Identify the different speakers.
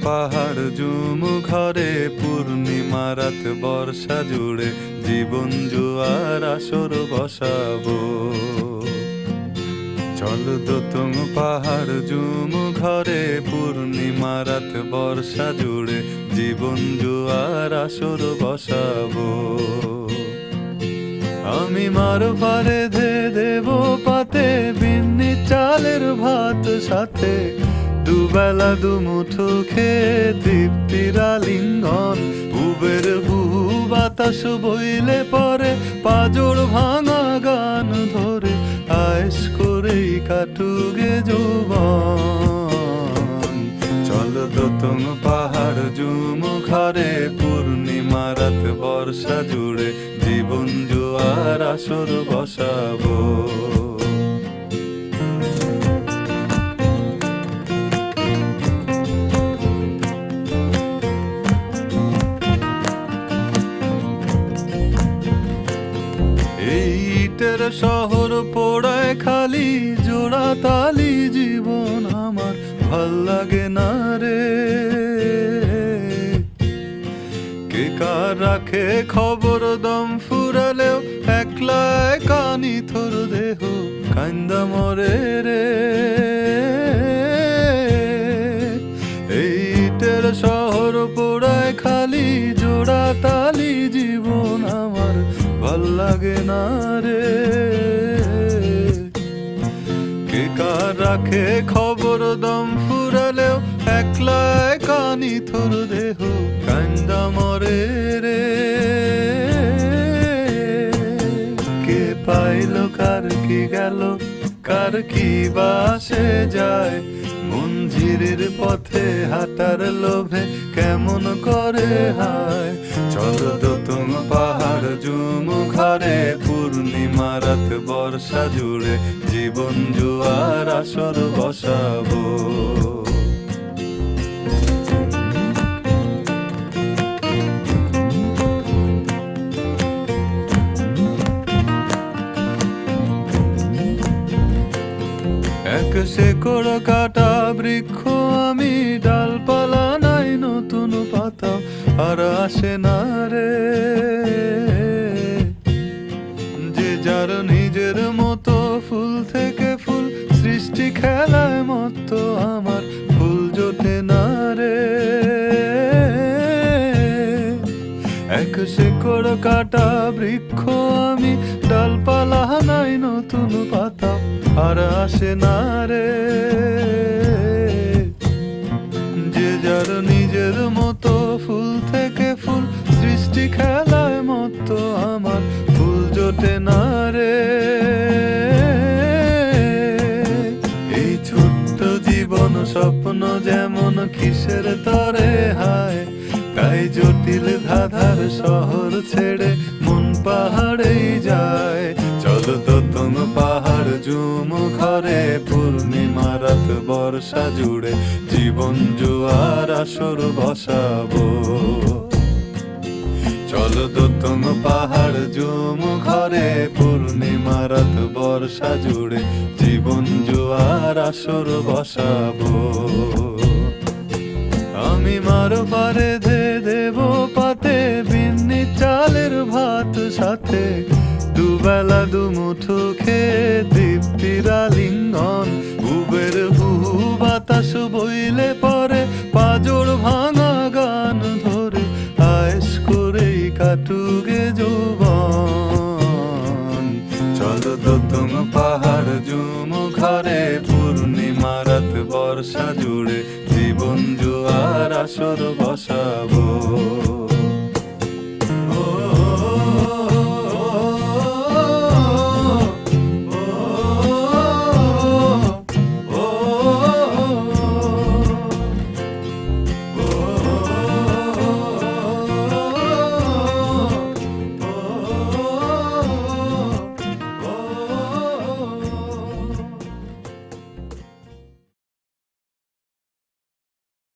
Speaker 1: পাহাড় জুম ঘরে পূর্ণিমা রাত বর্ষা জুড়ে জীবন জুয়ার আসর বসাবো। চল দোতং পাহাড় জুম ঘরে পূর্ণিমা রাত বর্ষা জুড়ে জীবন জুয়ার আসর বসাবো। আমি মারো পারে ধে দেব পাতে বিন্নি চালের ভাত সাথে দুবেলা দুমুঠো খেয়ে তৃপ্তির আলিঙ্গন। পুবের বুহু বাতাস বইলে পরে পাজর ভাঙা গান ধরে আয়েশ করেই কাটুগে যৌবন। চল দোতং পাহাড় জুম ঘরে পূর্ণিমা রাত বর্ষা জুড়ে জীবন জুয়ার আসর বসাবো। ইটের শহর পোড়ায় খালি জোড়া তালি জীবন আমার ভাল লাগে না রে। কে কার রাখে খবর দম ফুরালেও একলা কানি থর দেহ কান্দা মরে রে। ইটের শহর পোড়ায় খালি জোড়া তালি জীবন আমার ভাল লাগে না রে। কে কার রাখে খবর দম ফুরালেও একলা কানি থর দেহ কান্দা মরে রে। কে পাইল কার কি গেল কার কি বাসে যায় মঞ্জিরের পথে হাঁটার লোভে কেমন করে হায়। চল দোতং পাহাড় জুম ঘরে পূর্ণিমা রাত বর্ষা জুড়ে জীবন জুয়ার আসর বসাবো। এক শেকড় কাটা বৃক্ষ আমি, ডালপালা নাই নতুন পাতা আর আসে না রে। যে যার নিজের মতো ফুল থেকে ফুল সৃষ্টি খেলায় মতো আমার ফুল জোটে না রে। এক শেকড় কাটা বৃক্ষ আমি, ডালপালা নাই নতুন পাতা আর আসে না রে। যে যার নিজের মতো ফুল থেকে ফুল সৃষ্টি খেলায় মতো আমার ফুল জোটে না রে। এই ছোট্ট জীবন স্বপ্ন যেমন কিসের তরে হায়, তাই জটিল ধাঁধার শহর ছেড়ে মন পাহাড়েই যায়। চল দোতং পাহাড় জুম ঘরে পূর্ণিমা রাত বর্ষা জুড়ে জীবন জুয়ার আসর বসাবো। চল দোতং পাহাড় জুম ঘরে পূর্ণিমা রাত বর্ষা জুড়ে জীবন জুয়ার আসর বসাবো। আমি মারো পারে ধে দেব পাতে বিন্নি চালের ভাত সাথে দুবেলা দুমুঠো খেয়ে তৃপ্তির আলিঙ্গন। উবের হুহু বাতাস বইলে পরে পাজর ভাঙা গান ধরে আয়েশ করেই কাটু